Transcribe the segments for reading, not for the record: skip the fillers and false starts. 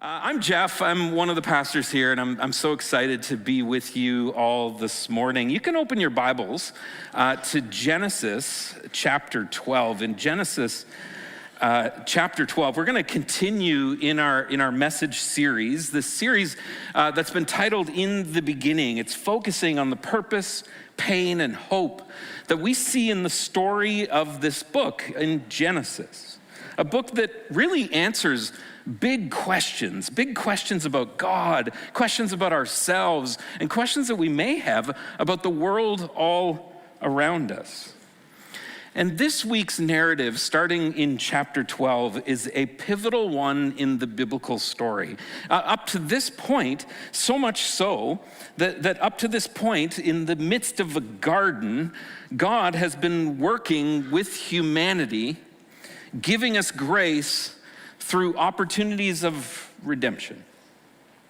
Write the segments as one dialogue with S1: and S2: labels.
S1: I'm Jeff. I'm one of the pastors here, and I'm so excited to be with you all this morning. You can open your Bibles to Genesis chapter 12. In Genesis chapter 12, we're going to continue in our message series. This series that's been titled In the Beginning. It's focusing on the purpose, pain, and hope that we see in the story of this book in Genesis. A book that really answers big questions about God, questions about ourselves, and questions that we may have about the world all around us. And this week's narrative, starting in chapter 12, is a pivotal one in the biblical story. Up to this point, so much so that up to this point, in the midst of a garden, God has been working with humanity, giving us grace through opportunities of redemption.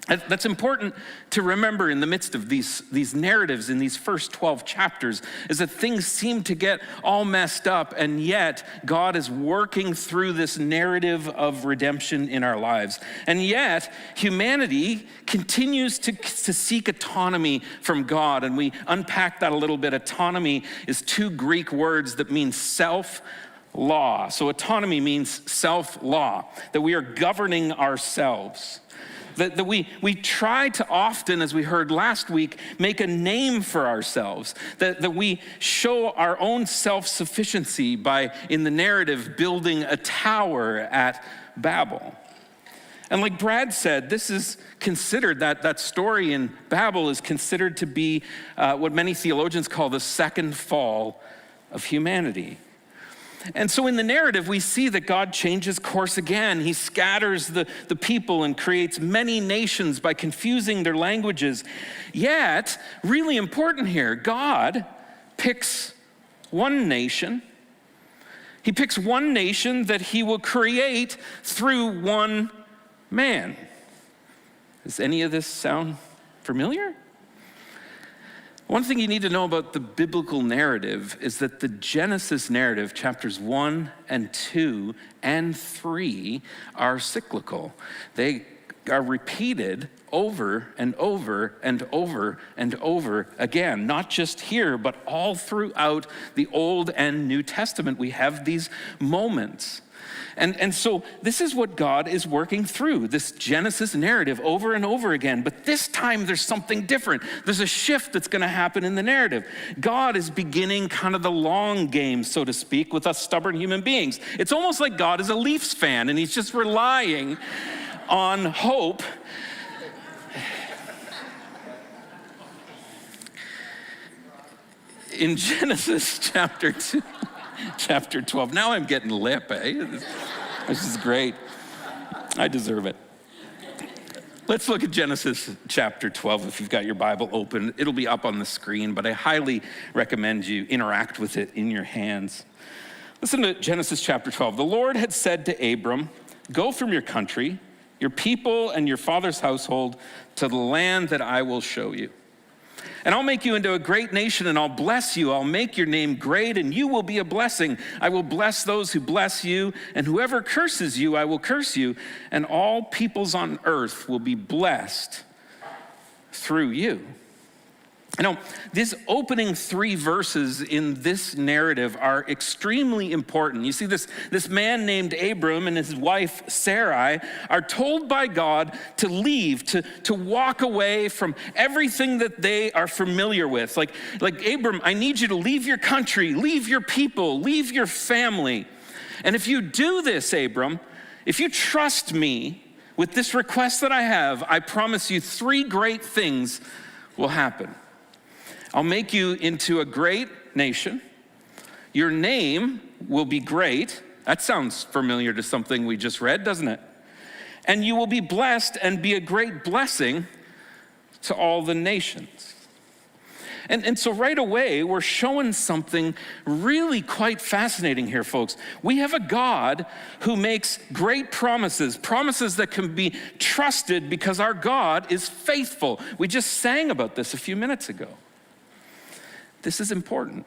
S1: That's important to remember in the midst of these narratives in these first 12 chapters, is that things seem to get all messed up, and yet God is working through this narrative of redemption in our lives. And yet humanity continues to seek autonomy from God, and we unpack that a little bit. Autonomy is two Greek words that mean self-law. So autonomy means self-law, that we are governing ourselves. That we try to often, as we heard last week, make a name for ourselves. That we show our own self-sufficiency by, in the narrative, building a tower at Babel. And like Brad said, this is considered, that story in Babel is considered to be what many theologians call the second fall of humanity. And so in the narrative, we see that God changes course again. He scatters the people and creates many nations by confusing their languages. Yet, really important here, God picks one nation. He picks one nation that he will create through one man. Does any of this sound familiar? One thing you need to know about the biblical narrative is that the Genesis narrative, chapters 1 and 2 and 3, are cyclical. They are repeated over and over and over and over again, not just here, but all throughout the Old and New Testament. We have these moments. And so this is what God is working through, this Genesis narrative over and over again. But this time there's something different. There's a shift that's going to happen in the narrative. God is beginning kind of the long game, so to speak, with us stubborn human beings. It's almost like God is a Leafs fan and he's just relying on hope. In Genesis chapter 2, chapter 12. Now I'm getting lip, eh? This is great. I deserve it. Let's look at Genesis chapter 12. If you've got your Bible open, it'll be up on the screen, but I highly recommend you interact with it in your hands. Listen to Genesis chapter 12. The Lord had said to Abram, "Go from your country, your people, and your father's household to the land that I will show you. And I'll make you into a great nation, and I'll bless you. I'll make your name great, and you will be a blessing. I will bless those who bless you, and whoever curses you, I will curse you. And all peoples on earth will be blessed through you." You know, these opening three verses in this narrative are extremely important. You see, this man named Abram and his wife Sarai are told by God to leave, to walk away from everything that they are familiar with. Like Abram, I need you to leave your country, leave your people, leave your family. And if you do this, Abram, if you trust me with this request that I have, I promise you three great things will happen. I'll make you into a great nation. Your name will be great. That sounds familiar to something we just read, doesn't it? And you will be blessed and be a great blessing to all the nations. And so right away, we're showing something really quite fascinating here, folks. We have a God who makes great promises that can be trusted because our God is faithful. We just sang about this a few minutes ago. This is important.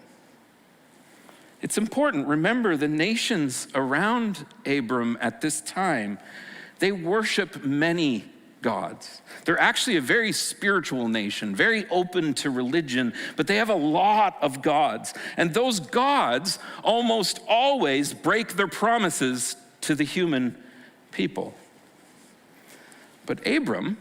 S1: It's important. Remember, the nations around Abram at this time They worship many gods. They're actually a very spiritual nation, very open to religion, but they have a lot of gods. And those gods almost always break their promises to the human people. But Abram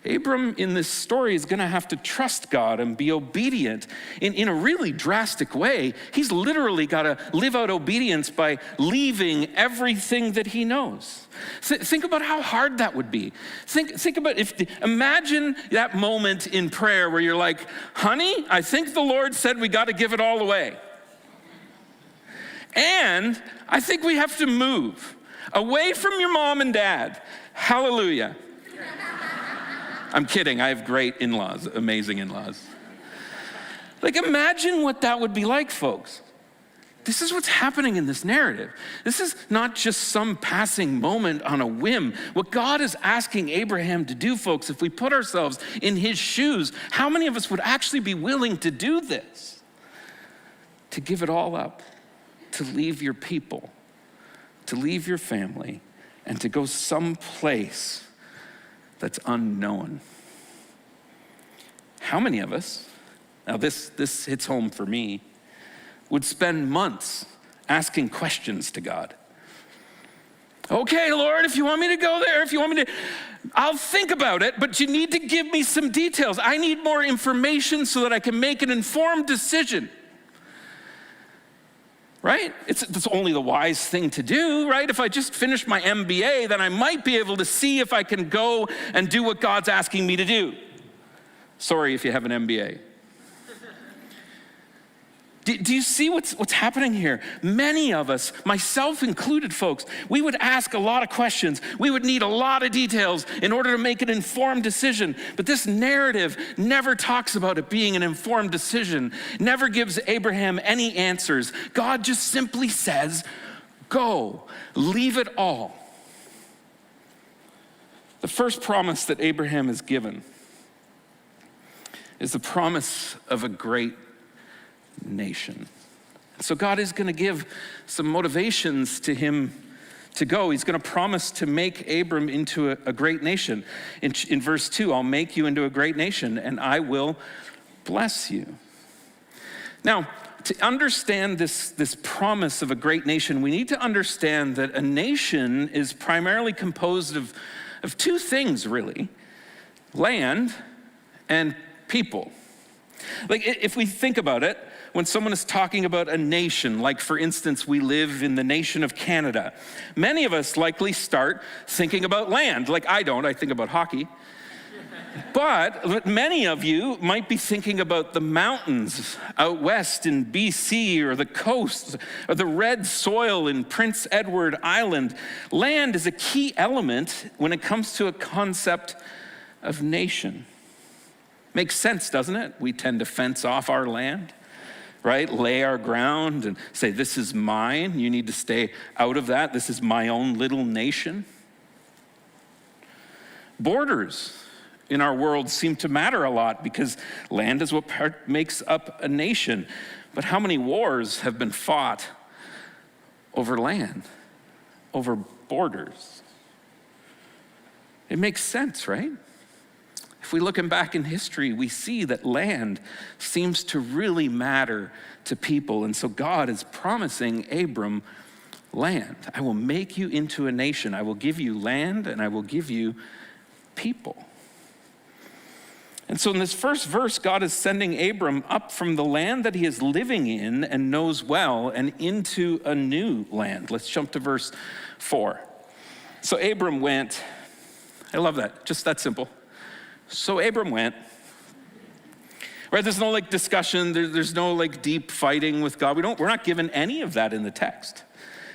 S1: in this story is going to have to trust God and be obedient in a really drastic way. He's literally got to live out obedience by leaving everything that he knows. Think about how hard that would be. Think about imagine that moment in prayer where you're like, honey, I think the Lord said we got to give it all away. And I think we have to move away from your mom and dad. Hallelujah. I'm kidding, I have great in-laws, amazing in-laws. Like, imagine what that would be like, folks. This is what's happening in this narrative. This is not just some passing moment on a whim. What God is asking Abraham to do, folks, if we put ourselves in his shoes, how many of us would actually be willing to do this? To give it all up, to leave your people, to leave your family, and to go someplace that's unknown. How many of us, now this hits home for me, would spend months asking questions to God? Okay, Lord, if you want me to go there, if you want me to, I'll think about it, but you need to give me some details. I need more information so that I can make an informed decision. Right? It's only the wise thing to do, right? If I just finish my MBA, then I might be able to see if I can go and do what God's asking me to do. Sorry if you have an MBA. Do you see what's happening here? Many of us, myself included, folks, we would ask a lot of questions. We would need a lot of details in order to make an informed decision. But this narrative never talks about it being an informed decision, never gives Abraham any answers. God just simply says, go, leave it all. The first promise that Abraham is given is the promise of a great nation. So God is going to give some motivations to him to go. He's going to promise to make Abram into a great nation. In verse 2, I'll make you into a great nation and I will bless you. Now, to understand this promise of a great nation, we need to understand that a nation is primarily composed of two things, really: land and people. Like, if we think about it, when someone is talking about a nation, like for instance, we live in the nation of Canada, many of us likely start thinking about land. Like, I don't, I think about hockey. But many of you might be thinking about the mountains out west in BC, or the coast, or the red soil in Prince Edward Island. Land is a key element when it comes to a concept of nation. Makes sense, doesn't it? We tend to fence off our land, right? Lay our ground and say, this is mine. You need to stay out of that. This is my own little nation. Borders in our world seem to matter a lot because land is what makes up a nation. But how many wars have been fought over land, over borders? It makes sense, right? If we look back in history, we see that land seems to really matter to people. And so God is promising Abram land. I will make you into a nation. I will give you land and I will give you people. And so in this first verse, God is sending Abram up from the land that he is living in and knows well and into a new land. Let's jump to verse 4. So Abram went. I love that, just that simple. So Abram went. Right, there's no discussion, there's no deep fighting with God. We're not given any of that in the text.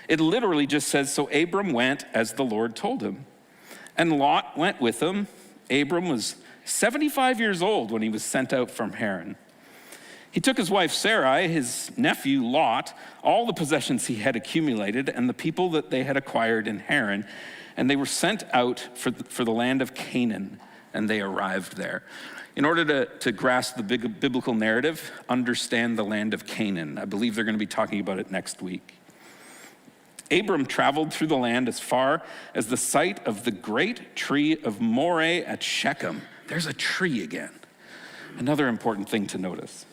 S1: It literally just says, so Abram went as the Lord told him. And Lot went with him. Abram was 75 years old when he was sent out from Haran. He took his wife Sarai, his nephew Lot, all the possessions he had accumulated, and the people that they had acquired in Haran, and they were sent out for the land of Canaan. And they arrived there. In order to grasp the biblical narrative, understand the land of Canaan. I believe they're going to be talking about it next week. Abram traveled through the land as far as the site of the great tree of Moreh at Shechem. There's a tree again. Another important thing to notice.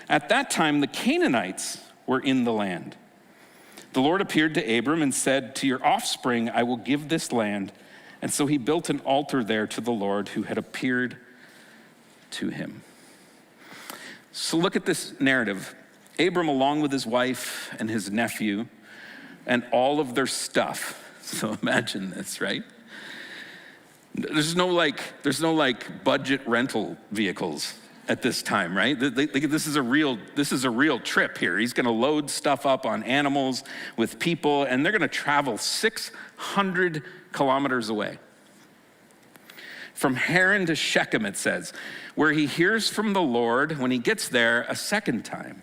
S1: At that time, the Canaanites were in the land. The Lord appeared to Abram and said, "To your offspring I will give this land." And so he built an altar there to the Lord who had appeared to him. So look at this narrative. Abram, along with his wife and his nephew and all of their stuff. So imagine this, right? There's no budget rental vehicles at this time, right? This is a real trip here. He's going to load stuff up on animals with people, and they're going to travel 600 kilometers away. From Haran to Shechem, it says, where he hears from the Lord when he gets there a second time.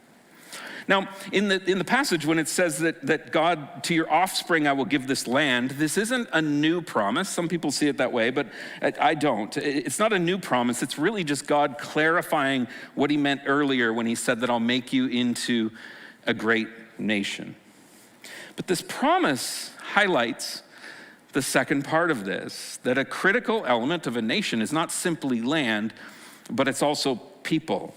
S1: Now, in the passage, when it says that God, to your offspring, I will give this land, this isn't a new promise. Some people see it that way, but I don't. It's not a new promise. It's really just God clarifying what he meant earlier when he said that I'll make you into a great nation. But this promise highlights the second part of this, that a critical element of a nation is not simply land, but it's also people.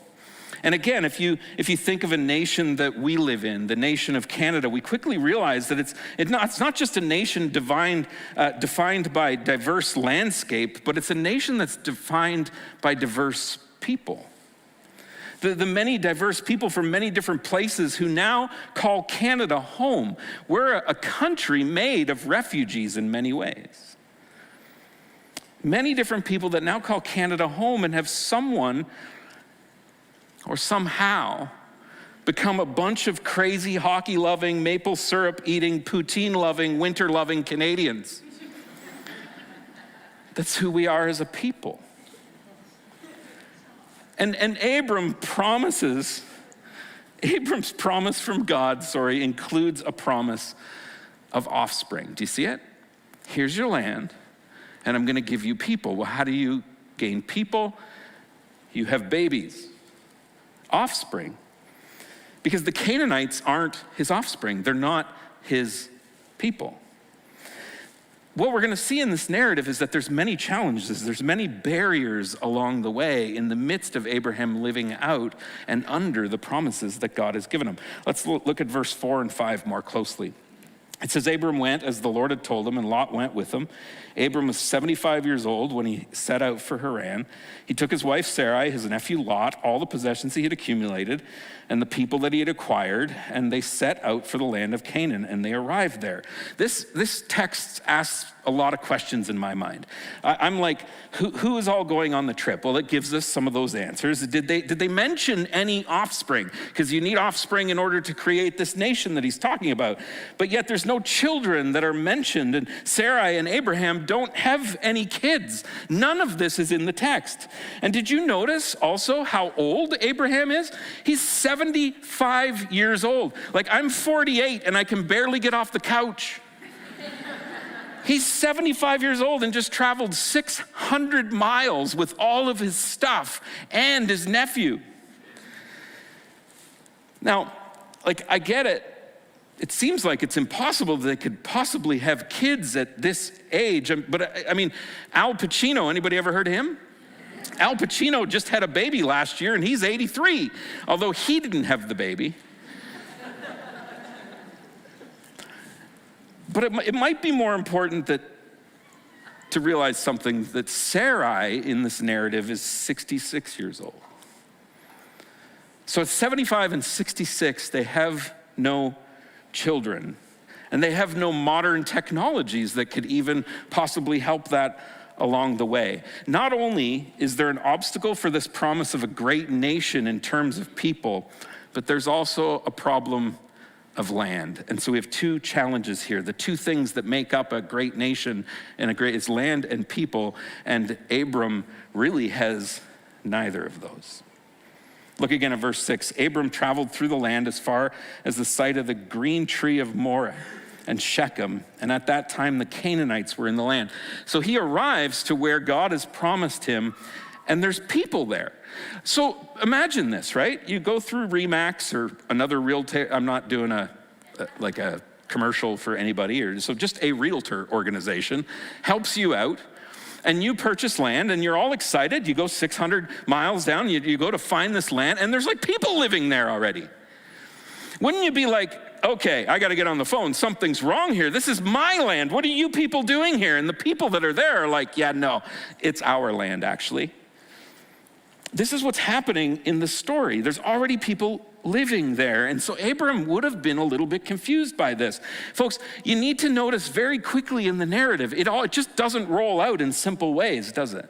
S1: And again, if you think of a nation that we live in, the nation of Canada, we quickly realize that it's not just a nation defined by diverse landscape, but it's a nation that's defined by diverse people. The many diverse people from many different places who now call Canada home. We're a country made of refugees in many ways. Many different people that now call Canada home and have someone or somehow become a bunch of crazy hockey-loving, maple syrup-eating, poutine-loving, winter-loving Canadians. That's who we are as a people. And Abram's promise from God, includes a promise of offspring. Do you see it? Here's your land, and I'm going to give you people. Well, how do you gain people? You have babies. Offspring. Because the Canaanites aren't his offspring. They're not his people. What we're going to see in this narrative is that there's many challenges. There's many barriers along the way in the midst of Abraham living out and under the promises that God has given him. Let's look at verse 4 and 5 more closely. It says, Abram went as the Lord had told him, and Lot went with him. Abram was 75 years old when he set out for Haran. He took his wife Sarai, his nephew Lot, all the possessions he had accumulated, and the people that he had acquired, and they set out for the land of Canaan, and they arrived there. This text asks a lot of questions in my mind. I'm like, who is all going on the trip? Well, it gives us some of those answers. Did they mention any offspring? Because you need offspring in order to create this nation that he's talking about. But yet there's no children that are mentioned, and Sarai and Abraham don't have any kids. None of this is in the text. And did you notice also how old Abraham is? He's 75 years old. Like, I'm 48 and I can barely get off the couch. He's 75 years old and just traveled 600 miles with all of his stuff and his nephew. Now, I get it. It seems like it's impossible that they could possibly have kids at this age. But I mean, Al Pacino, anybody ever heard of him? Al Pacino just had a baby last year and he's 83, although he didn't have the baby. But it might be more important to realize something, that Sarai in this narrative is 66 years old. So at 75 and 66, they have no children, and they have no modern technologies that could even possibly help that along the way. Not only is there an obstacle for this promise of a great nation in terms of people, but there's also a problem of land. And so we have two challenges here. The two things that make up a great nation and is land and people, and Abram really has neither of those. Look again at verse 6. Abram traveled through the land as far as the site of the green tree of Moreh and Shechem, and at that time the Canaanites were in the land. So he arrives to where God has promised him, and there's people there. So imagine this, right? You go through Remax or another realtor. I'm not doing a commercial for anybody, or so just a realtor organization helps you out, and you purchase land, and you're all excited. You go 600 miles down, you go to find this land, and there's like people living there already. Wouldn't you be like, okay, I got to get on the phone. Something's wrong here. This is my land. What are you people doing here? And the people that are there are like, yeah, no, it's our land, actually. This is what's happening in the story. There's already people living there. And so Abram would have been a little bit confused by this. Folks, you need to notice very quickly in the narrative, it just doesn't roll out in simple ways, does it?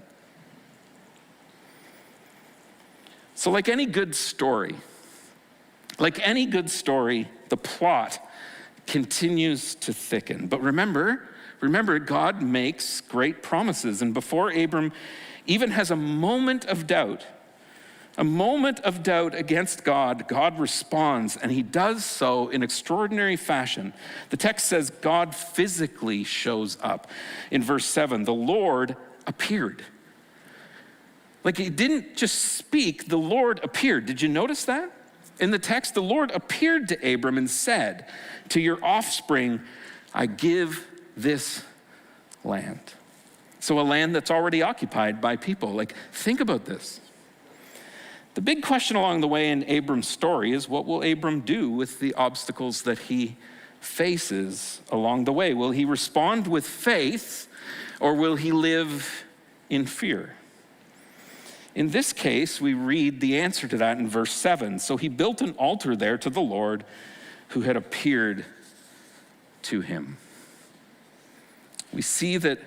S1: So like any good story, the plot continues to thicken. But remember, God makes great promises. And before Abram even has a moment of doubt against God, God responds, and he does so in extraordinary fashion. The text says God physically shows up. In verse 7, the Lord appeared. Like he didn't just speak, the Lord appeared. Did you notice that? In the text, the Lord appeared to Abram and said, to your offspring, I give this land. So a land that's already occupied by people. Like, think about this. The big question along the way in Abram's story is, what will Abram do with the obstacles that he faces along the way? Will he respond with faith, or will he live in fear? In this case, we read the answer to that in verse 7. So he built an altar there to the Lord who had appeared to him. We see that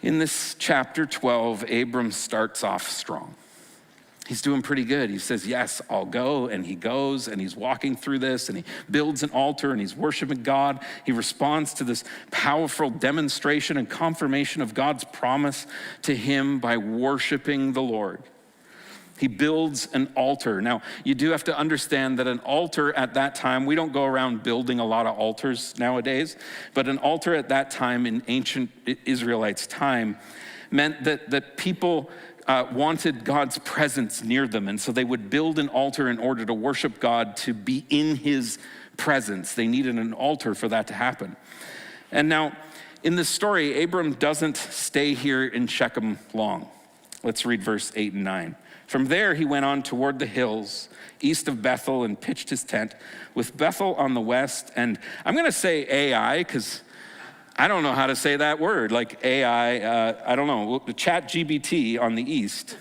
S1: in this chapter 12, Abram starts off strong. He's doing pretty good. He says, yes, I'll go, and he goes, and he's walking through this, and he builds an altar, and he's worshiping God. He responds to this powerful demonstration and confirmation of God's promise to him by worshiping the Lord. He builds an altar. Now, you do have to understand that an altar at that time, we don't go around building a lot of altars nowadays, but an altar at that time in ancient Israelites' time meant that people wanted God's presence near them. And so they would build an altar in order to worship God, to be in his presence. They needed an altar for that to happen. And now, in this story, Abram doesn't stay here in Shechem long. Let's read verse 8 and 9. From there, he went on toward the hills east of Bethel and pitched his tent, with Bethel on the west. And I'm going to say Ai, because I don't know how to say that word, like AI, I don't know, the ChatGPT on the east.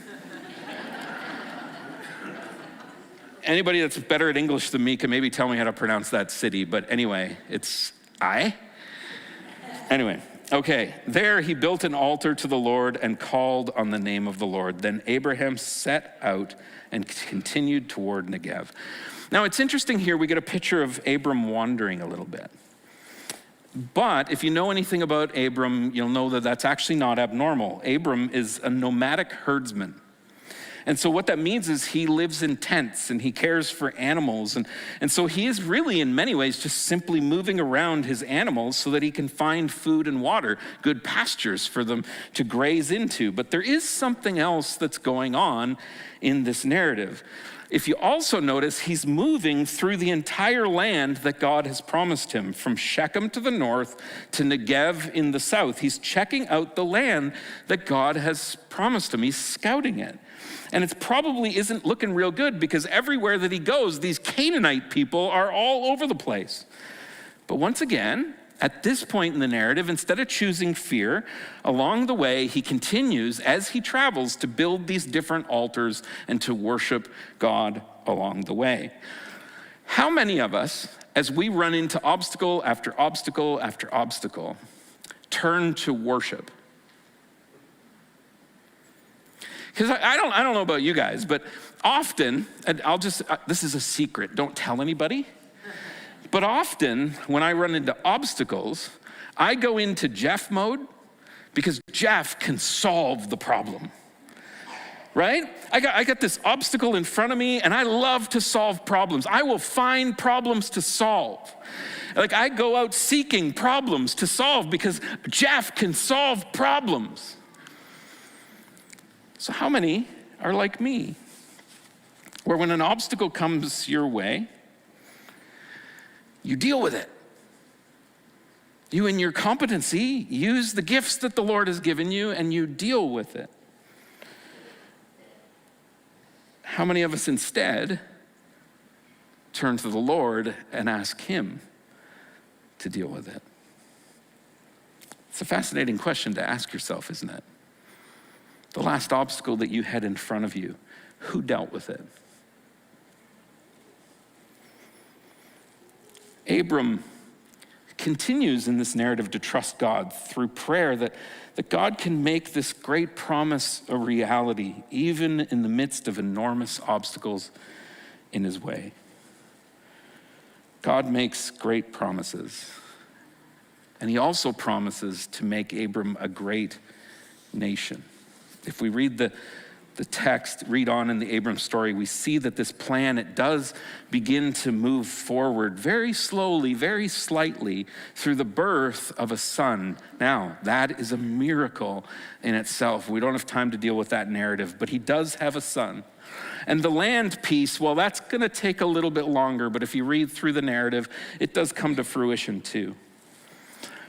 S1: Anybody that's better at English than me can maybe tell me how to pronounce that city, but anyway, it's I. Anyway, okay, there he built an altar to the Lord and called on the name of the Lord. Then Abraham set out and continued toward Negev. Now it's interesting here, we get a picture of Abram wandering a little bit. But if you know anything about Abram, you'll know that that's actually not abnormal. Abram is a nomadic herdsman. And so what that means is he lives in tents and he cares for animals. And so he is really in many ways just simply moving around his animals so that he can find food and water, good pastures for them to graze into. But there is something else that's going on in this narrative. If you also notice, he's moving through the entire land that God has promised him, from Shechem to the north to Negev in the south. He's checking out the land that God has promised him. He's scouting it. And it probably isn't looking real good, because everywhere that he goes, these Canaanite people are all over the place. But once again, at this point in the narrative, instead of choosing fear, along the way, he continues as he travels to build these different altars and to worship God along the way. How many of us, as we run into obstacle after obstacle after obstacle, turn to worship? Because I don't know about you guys, but often, and this is a secret, don't tell anybody. But often, when I run into obstacles, I go into Jeff mode, because Jeff can solve the problem, right? I got this obstacle in front of me, and I love to solve problems. I will find problems to solve. Like, I go out seeking problems to solve because Jeff can solve problems. So how many are like me, where when an obstacle comes your way, you deal with it. You, in your competency, use the gifts that the Lord has given you and you deal with it. How many of us instead turn to the Lord and ask him to deal with it? It's a fascinating question to ask yourself, isn't it? The last obstacle that you had in front of you, who dealt with it? Abram continues in this narrative to trust God through prayer that God can make this great promise a reality, even in the midst of enormous obstacles in his way. God makes great promises, and he also promises to make Abram a great nation. If we read the text, read on in the Abram story, we see that this plan, it does begin to move forward very slowly, very slightly through the birth of a son. Now, that is a miracle in itself. We don't have time to deal with that narrative, but he does have a son. And the land piece, well, that's gonna take a little bit longer, but if you read through the narrative, it does come to fruition too.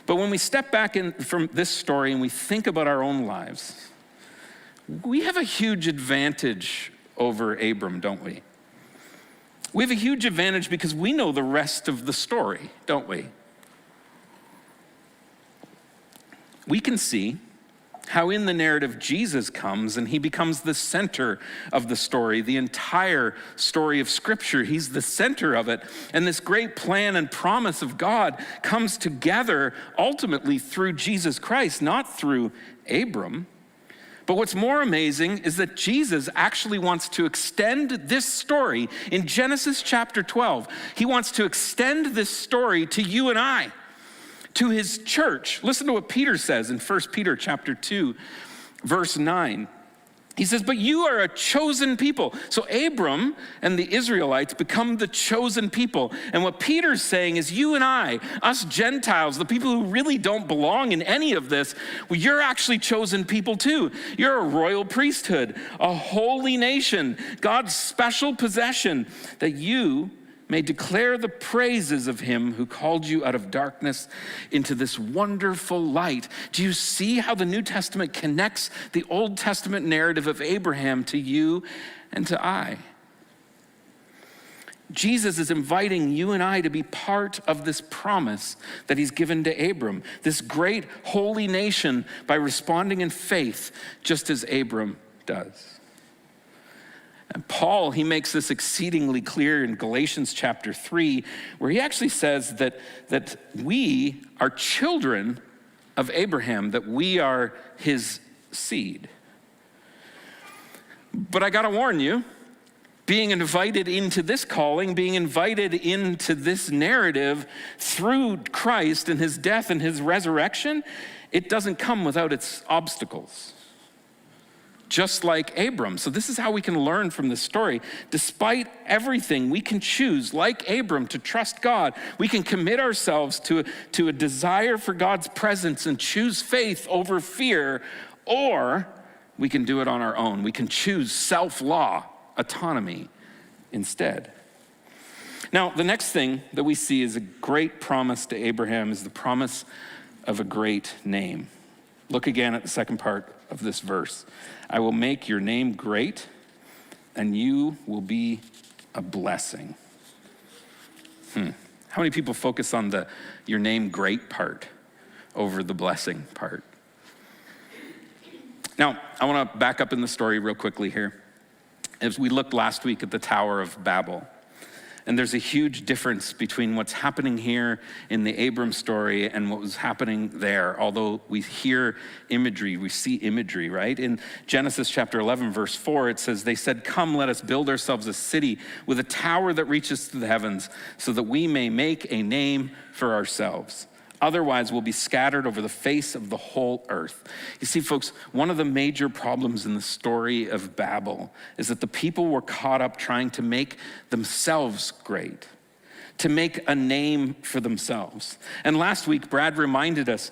S1: But when we step back from this story and we think about our own lives, we have a huge advantage over Abram, don't we? We have a huge advantage because we know the rest of the story, don't we? We can see how in the narrative Jesus comes and he becomes the center of the story, the entire story of Scripture. He's the center of it. And this great plan and promise of God comes together ultimately through Jesus Christ, not through Abram. But what's more amazing is that Jesus actually wants to extend this story in Genesis chapter 12. He wants to extend this story to you and I, to his church. Listen to what Peter says in 1 Peter chapter 2, verse 9. He says, but you are a chosen people. So Abram and the Israelites become the chosen people. And what Peter's saying is you and I, us Gentiles, the people who really don't belong in any of this, well, you're actually chosen people too. You're a royal priesthood, a holy nation, God's special possession, that you may declare the praises of him who called you out of darkness into this wonderful light. Do you see how the New Testament connects the Old Testament narrative of Abraham to you and to I? Jesus is inviting you and I to be part of this promise that he's given to Abram, this great holy nation, by responding in faith, just as Abram does. And Paul, he makes this exceedingly clear in Galatians chapter 3, where he actually says that we are children of Abraham, that we are his seed. But I gotta warn you, being invited into this calling, being invited into this narrative through Christ and his death and his resurrection, it doesn't come without its obstacles. Just like Abram. So this is how we can learn from this story. Despite everything, we can choose, like Abram, to trust God. We can commit ourselves to a desire for God's presence and choose faith over fear, or we can do it on our own. We can choose self-law, autonomy instead. Now, the next thing that we see is a great promise to Abraham is the promise of a great name. Look again at the second part of this verse. I will make your name great, and you will be a blessing. How many people focus on the your name great part over the blessing part? Now, I want to back up in the story real quickly here. As we looked last week at the Tower of Babel, and there's a huge difference between what's happening here in the Abram story and what was happening there. Although we hear imagery, we see imagery, right? In Genesis chapter 11, verse 4, it says, they said, come, let us build ourselves a city with a tower that reaches to the heavens so that we may make a name for ourselves. Otherwise, we'll be scattered over the face of the whole earth. You see, folks, one of the major problems in the story of Babel is that the people were caught up trying to make themselves great, to make a name for themselves. And last week, Brad reminded us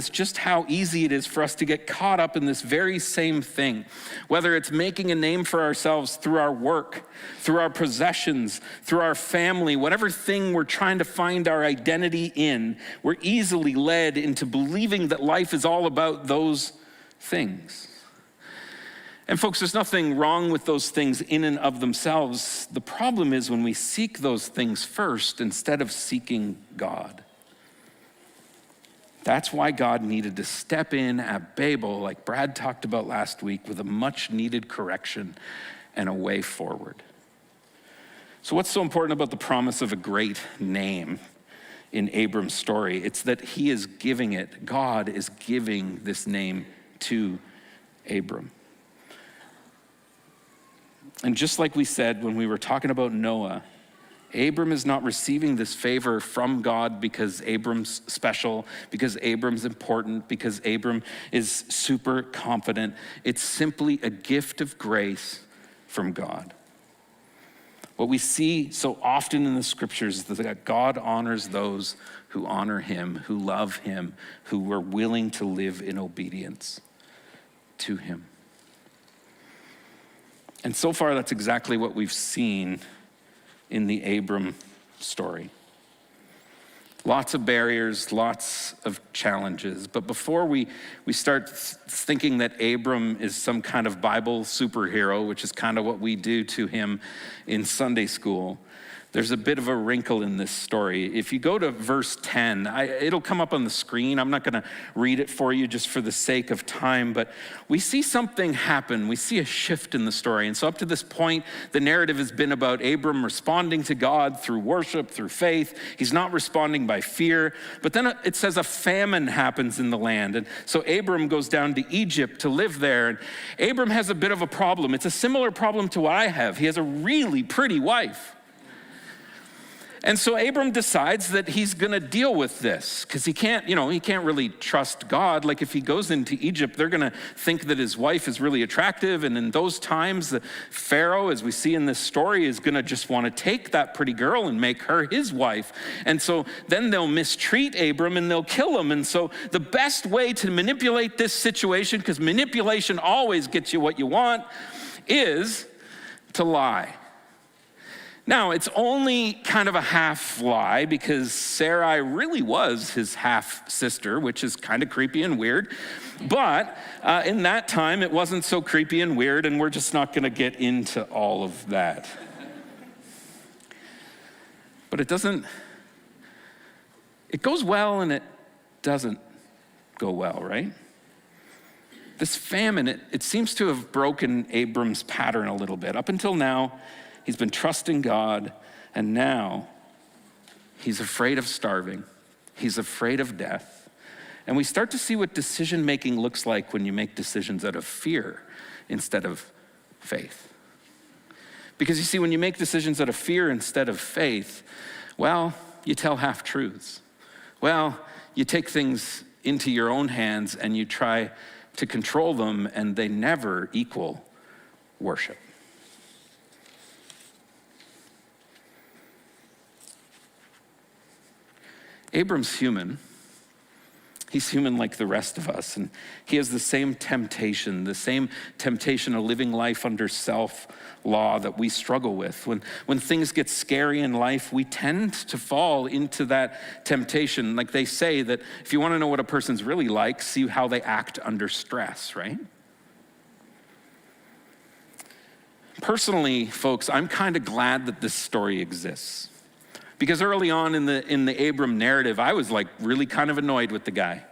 S1: just how easy it is for us to get caught up in this very same thing. Whether it's making a name for ourselves through our work, through our possessions, through our family, whatever thing we're trying to find our identity in, we're easily led into believing that life is all about those things. And folks, there's nothing wrong with those things in and of themselves. The problem is when we seek those things first instead of seeking God. That's why God needed to step in at Babel, like Brad talked about last week, with a much needed correction and a way forward. So what's so important about the promise of a great name in Abram's story? It's that he is giving it. God is giving this name to Abram. And just like we said when we were talking about Noah, Abram is not receiving this favor from God because Abram's special, because Abram's important, because Abram is super confident. It's simply a gift of grace from God. What we see so often in the scriptures is that God honors those who honor him, who love him, who are willing to live in obedience to him. And so far, that's exactly what we've seen in the Abram story. Lots of barriers, lots of challenges. But before we start thinking that Abram is some kind of Bible superhero, which is kind of what we do to him in Sunday school, there's a bit of a wrinkle in this story. If you go to verse 10, it'll come up on the screen. I'm not going to read it for you just for the sake of time, but we see something happen. We see a shift in the story. And so up to this point, the narrative has been about Abram responding to God through worship, through faith. He's not responding by fear. But then it says a famine happens in the land. And so Abram goes down to Egypt to live there. And Abram has a bit of a problem. It's a similar problem to what I have. He has a really pretty wife. And so Abram decides that he's going to deal with this because he can't really trust God. Like if he goes into Egypt, they're going to think that his wife is really attractive. And in those times, the Pharaoh, as we see in this story, is going to just want to take that pretty girl and make her his wife. And so then they'll mistreat Abram and they'll kill him. And so the best way to manipulate this situation, because manipulation always gets you what you want, is to lie. Now, it's only kind of a half lie because Sarai really was his half sister, which is kind of creepy and weird. But in that time, it wasn't so creepy and weird, and we're just not going to get into all of that. But it goes well and it doesn't go well, right? This famine, it seems to have broken Abram's pattern a little bit. Up until now, he's been trusting God, and now he's afraid of starving. He's afraid of death. And we start to see what decision-making looks like when you make decisions out of fear instead of faith. Because you see, when you make decisions out of fear instead of faith, well, you tell half-truths. Well, you take things into your own hands and you try to control them, and they never equal worship. Abram's human. He's human like the rest of us, and he has the same temptation of living life under self-law that we struggle with. When things get scary in life, we tend to fall into that temptation. Like they say that if you want to know what a person's really like, see how they act under stress, right? Personally, folks, I'm kind of glad that this story exists. Because early on in the Abram narrative, I was like really kind of annoyed with the guy,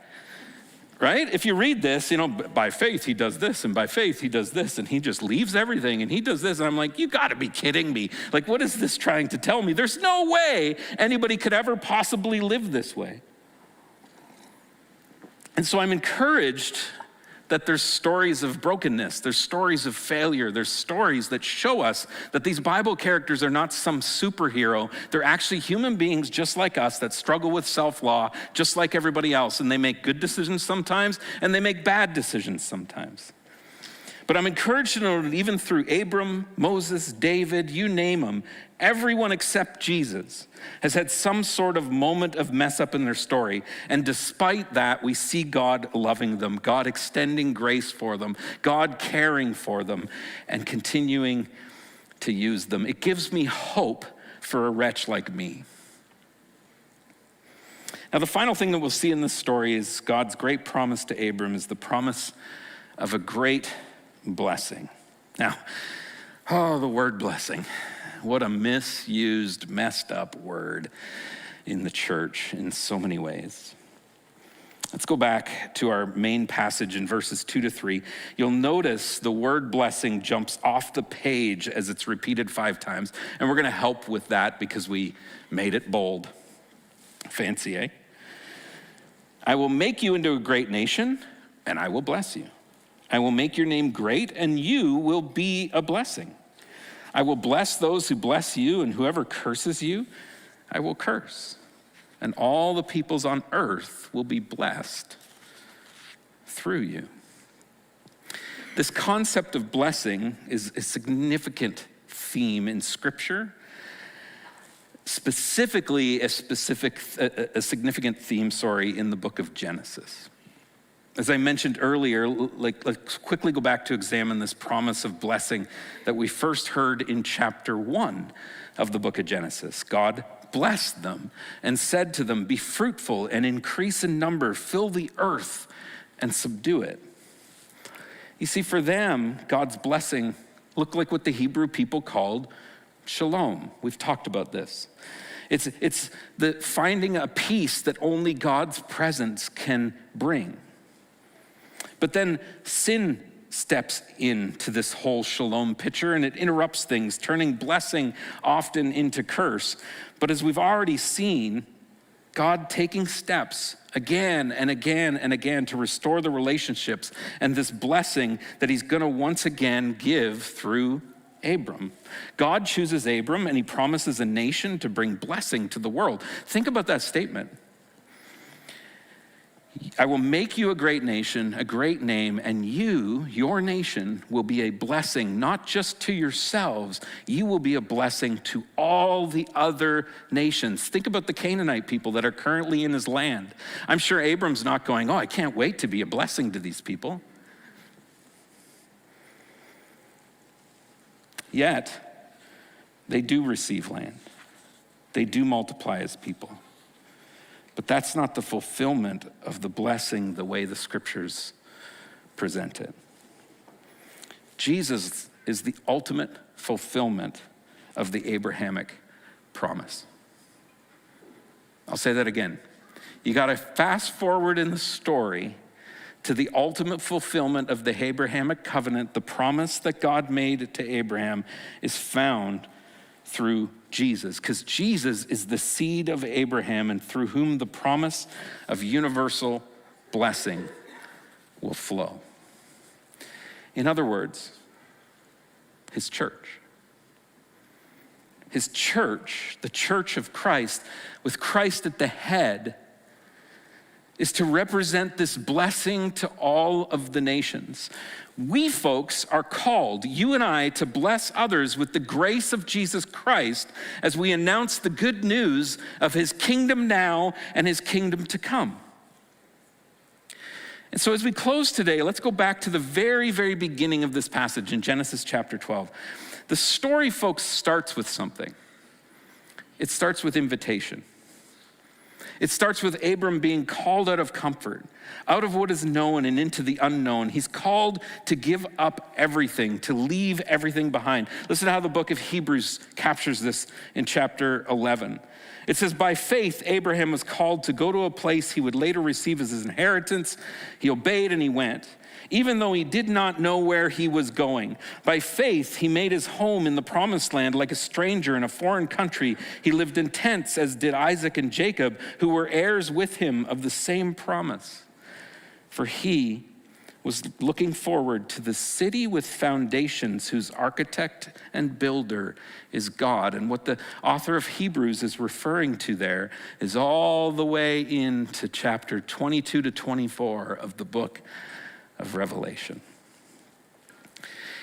S1: right? If you read this, by faith he does this, and by faith he does this, and he just leaves everything, and he does this, and I'm like, you gotta be kidding me. Like, what is this trying to tell me? There's no way anybody could ever possibly live this way. And so I'm encouraged that there's stories of brokenness, there's stories of failure, there's stories that show us that these Bible characters are not some superhero. They're actually human beings just like us that struggle with self-law just like everybody else, and they make good decisions sometimes and they make bad decisions sometimes. But I'm encouraged to know that even through Abram, Moses, David, you name them, everyone except Jesus has had some sort of moment of mess up in their story. And despite that, we see God loving them, God extending grace for them, God caring for them, and continuing to use them. It gives me hope for a wretch like me. Now, the final thing that we'll see in this story is God's great promise to Abram is the promise of a great blessing. Now, the word blessing. What a misused, messed up word in the church in so many ways. Let's go back to our main passage in verses 2-3. You'll notice the word blessing jumps off the page as it's repeated 5 times. And we're going to help with that because we made it bold. Fancy, eh? I will make you into a great nation, and I will bless you. I will make your name great, and you will be a blessing. I will bless those who bless you, and whoever curses you, I will curse. And all the peoples on earth will be blessed through you. This concept of blessing is a significant theme in Scripture, specifically a significant theme, in the book of Genesis. As I mentioned earlier, let's quickly go back to examine this promise of blessing that we first heard in chapter 1 of the book of Genesis. God blessed them and said to them, "Be fruitful and increase in number, fill the earth and subdue it." You see, for them, God's blessing looked like what the Hebrew people called shalom. We've talked about this. It's the finding a peace that only God's presence can bring. But then sin steps into this whole shalom picture and it interrupts things, turning blessing often into curse. But as we've already seen, God taking steps again and again and again to restore the relationships and this blessing that he's going to once again give through Abram. God chooses Abram and he promises a nation to bring blessing to the world. Think about that statement. I will make you a great nation, a great name, and you, your nation, will be a blessing, not just to yourselves. You will be a blessing to all the other nations. Think about the Canaanite people that are currently in his land. I'm sure Abram's not going, I can't wait to be a blessing to these people. Yet, they do receive land. They do multiply as people. But that's not the fulfillment of the blessing the way the scriptures present it. Jesus is the ultimate fulfillment of the Abrahamic promise. I'll say that again. You got to fast forward in the story to the ultimate fulfillment of the Abrahamic covenant. The promise that God made to Abraham is found through Jesus, because Jesus is the seed of Abraham and through whom the promise of universal blessing will flow. In other words, his church. His church, the church of Christ, with Christ at the head, is to represent this blessing to all of the nations. We folks are called, you and I, to bless others with the grace of Jesus Christ as we announce the good news of his kingdom now and his kingdom to come. And so as we close today, let's go back to the very, very beginning of this passage in Genesis chapter 12. The story, folks, starts with something. It starts with invitation. It starts with Abram being called out of comfort, out of what is known and into the unknown. He's called to give up everything, to leave everything behind. Listen to how the book of Hebrews captures this in chapter 11. It says, by faith, Abraham was called to go to a place he would later receive as his inheritance. He obeyed and he went, even though he did not know where he was going. By faith, he made his home in the promised land like a stranger in a foreign country. He lived in tents, as did Isaac and Jacob, who were heirs with him of the same promise. For he was looking forward to the city with foundations, whose architect and builder is God. And what the author of Hebrews is referring to there is all the way into chapter 22 to 24 of the book of Revelation.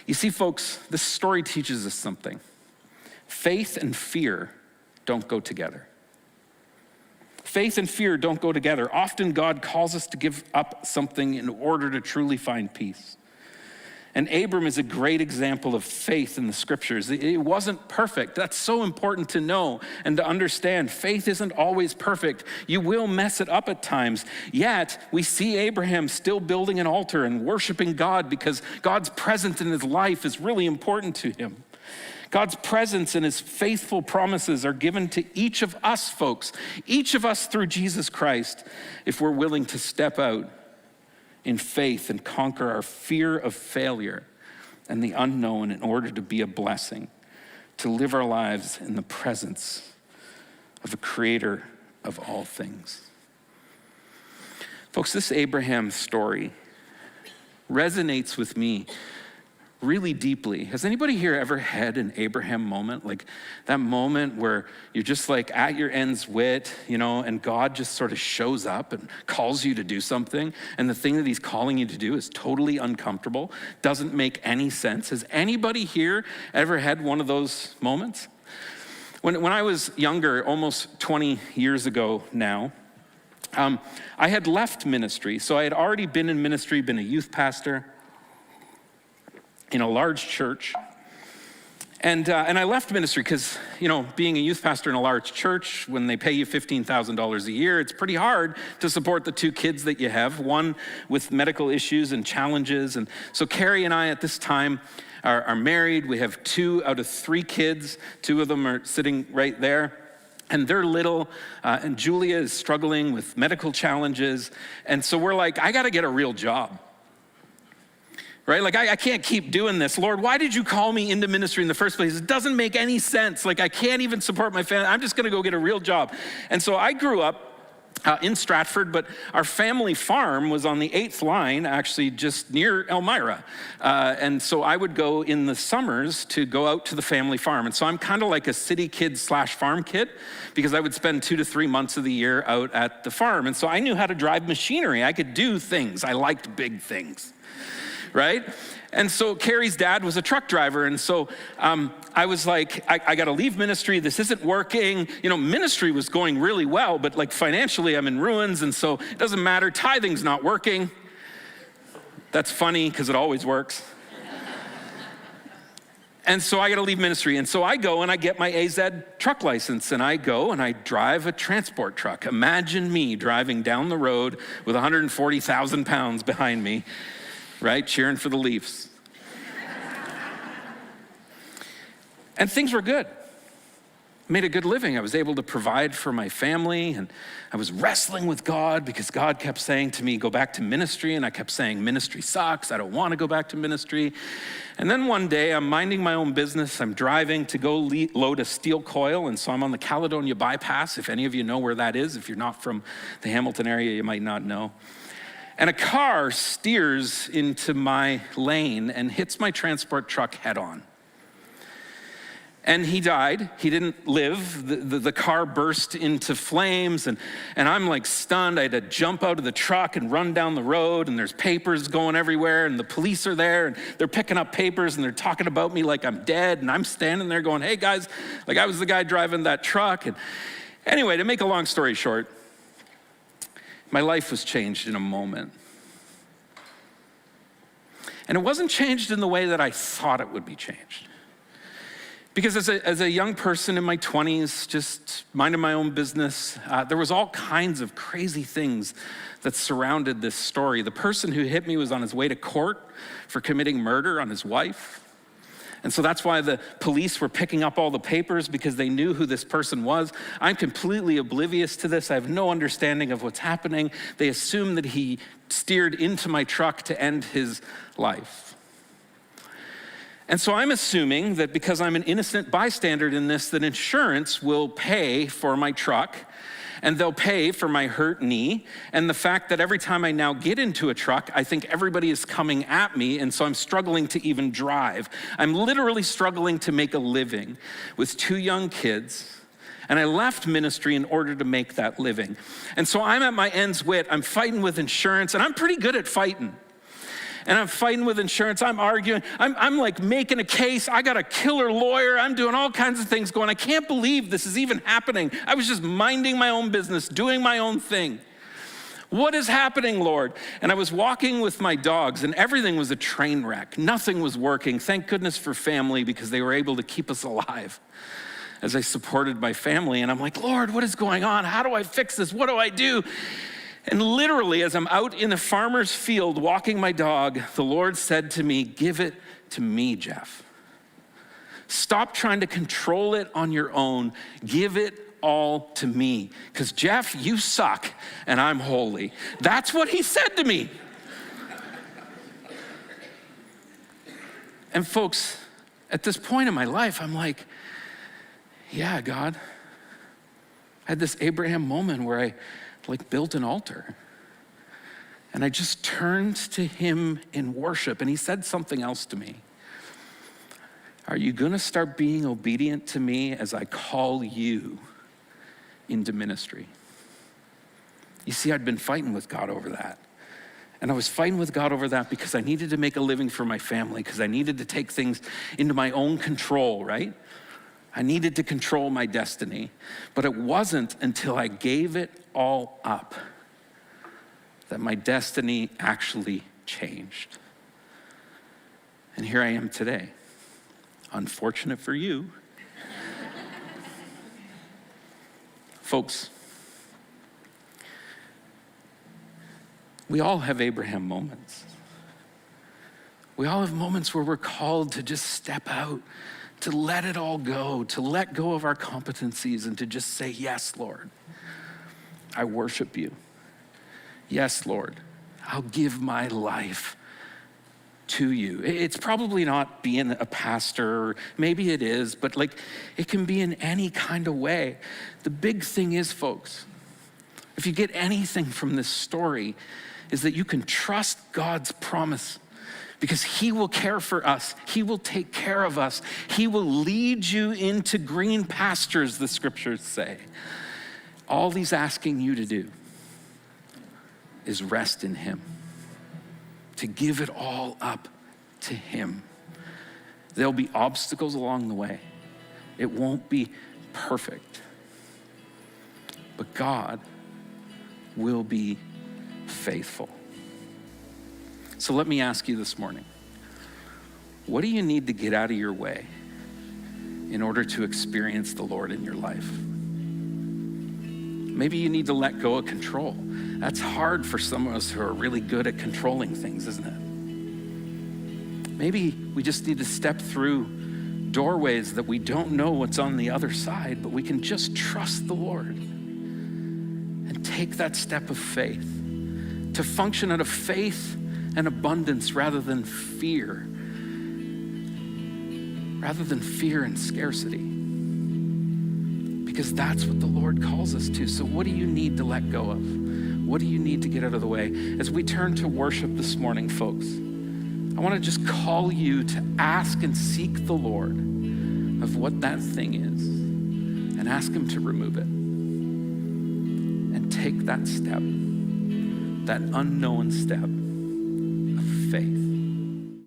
S1: You see, folks, this story teaches us something. Faith and fear don't go together. Faith and fear don't go together. Often God calls us to give up something in order to truly find peace. And Abram is a great example of faith in the scriptures. It wasn't perfect. That's so important to know and to understand. Faith isn't always perfect. You will mess it up at times. Yet, we see Abraham still building an altar and worshiping God because God's presence in his life is really important to him. God's presence and his faithful promises are given to each of us, folks, each of us through Jesus Christ, if we're willing to step out in faith and conquer our fear of failure and the unknown in order to be a blessing, to live our lives in the presence of the creator of all things. Folks, this Abraham story resonates with me really deeply. Has anybody here ever had an Abraham moment? Like that moment where you're just like at your end's wit, and God just sort of shows up and calls you to do something. And the thing that he's calling you to do is totally uncomfortable, doesn't make any sense. Has anybody here ever had one of those moments? When I was younger, almost 20 years ago now, I had left ministry. So I had already been in ministry, been a youth pastor in a large church. And I left ministry because, being a youth pastor in a large church, when they pay you $15,000 a year, it's pretty hard to support the two kids that you have, one with medical issues and challenges. And so Carrie and I at this time are married. We have 2 out of 3 kids. 2 of them are sitting right there. And they're little, and Julia is struggling with medical challenges. And so we're like, I gotta get a real job. Right? Like, I can't keep doing this. Lord, why did you call me into ministry in the first place? It doesn't make any sense. Like, I can't even support my family. I'm just going to go get a real job. And so I grew up in Stratford, but our family farm was on the 8th line, actually just near Elmira. And so I would go in the summers to go out to the family farm. And so I'm kind of like a city kid / farm kid because I would spend 2 to 3 months of the year out at the farm. And so I knew how to drive machinery. I could do things. I liked big things. Right? And so Carrie's dad was a truck driver. And so I was like, I got to leave ministry. This isn't working. Ministry was going really well, but like financially I'm in ruins. And so it doesn't matter. Tithing's not working. That's funny because it always works. And so I got to leave ministry. And so I go and I get my AZ truck license and I go and I drive a transport truck. Imagine me driving down the road with 140,000 pounds behind me. Right? Cheering for the Leafs. And things were good. Made a good living. I was able to provide for my family, and I was wrestling with God because God kept saying to me, go back to ministry, and I kept saying, ministry sucks. I don't want to go back to ministry. And then one day, I'm minding my own business. I'm driving to go load a steel coil, and so I'm on the Caledonia bypass. If any of you know where that is, if you're not from the Hamilton area, you might not know. And a car steers into my lane and hits my transport truck head on. And he died. He didn't live. The car burst into flames, and I'm like stunned. I had to jump out of the truck and run down the road, and there's papers going everywhere, and the police are there, and they're picking up papers, and they're talking about me like I'm dead, and I'm standing there going, hey guys, like I was the guy driving that truck. And anyway, to make a long story short, my life was changed in a moment. And it wasn't changed in the way that I thought it would be changed. Because as a young person in my 20s, just minding my own business, there was all kinds of crazy things that surrounded this story. The person who hit me was on his way to court for committing murder on his wife. And so that's why the police were picking up all the papers, because they knew who this person was. I'm completely oblivious to this. I have no understanding of what's happening. They assume that he steered into my truck to end his life. And so I'm assuming that because I'm an innocent bystander in this, that insurance will pay for my truck, and they'll pay for my hurt knee, and the fact that every time I now get into a truck, I think everybody is coming at me, and so I'm struggling to even drive. I'm literally struggling to make a living with 2 young kids, and I left ministry in order to make that living. And so I'm at my end's wit. I'm fighting with insurance, and I'm pretty good at fighting. And I'm fighting with insurance. I'm arguing. I'm like making a case. I got a killer lawyer. I'm doing all kinds of things going, I can't believe this is even happening. I was just minding my own business, doing my own thing. What is happening, Lord? And I was walking with my dogs, and everything was a train wreck. Nothing was working. Thank goodness for family, because they were able to keep us alive as I supported my family. And I'm like, Lord, what is going on? How do I fix this? What do I do? And literally, as I'm out in a farmer's field walking my dog, the Lord said to me, give it to me, Jeff. Stop trying to control it on your own. Give it all to me. Because Jeff, you suck and I'm holy. That's what he said to me. And folks, at this point in my life, I'm like, yeah, God. I had this Abraham moment where I built an altar. And I just turned to him in worship, and he said something else to me. Are you gonna start being obedient to me as I call you into ministry? You see, I'd been fighting with God over that. And I was fighting with God over that because I needed to make a living for my family, because I needed to take things into my own control, right? I needed to control my destiny. But it wasn't until I gave it all up that my destiny actually changed. And here I am today. Unfortunate for you. Folks, we all have Abraham moments. We all have moments where we're called to just step out, to let it all go, to let go of our competencies and to just say, yes, Lord, I worship you. Yes, Lord, I'll give my life to you. It's probably not being a pastor, or maybe it is, but it can be in any kind of way. The big thing is, folks, if you get anything from this story, is that you can trust God's promise. Because he will care for us. He will take care of us. He will lead you into green pastures, the scriptures say. All he's asking you to do is rest in him, to give it all up to him. There'll be obstacles along the way. It won't be perfect. But God will be faithful. So let me ask you this morning, what do you need to get out of your way in order to experience the Lord in your life? Maybe you need to let go of control. That's hard for some of us who are really good at controlling things, isn't it? Maybe we just need to step through doorways that we don't know what's on the other side, but we can just trust the Lord and take that step of faith to function out of faith and abundance rather than fear and scarcity. Because that's what the Lord calls us to. So what do you need to let go of? What do you need to get out of the way? As we turn to worship this morning, folks, I want to just call you to ask and seek the Lord of what that thing is and ask him to remove it. And take that step, that unknown step of faith.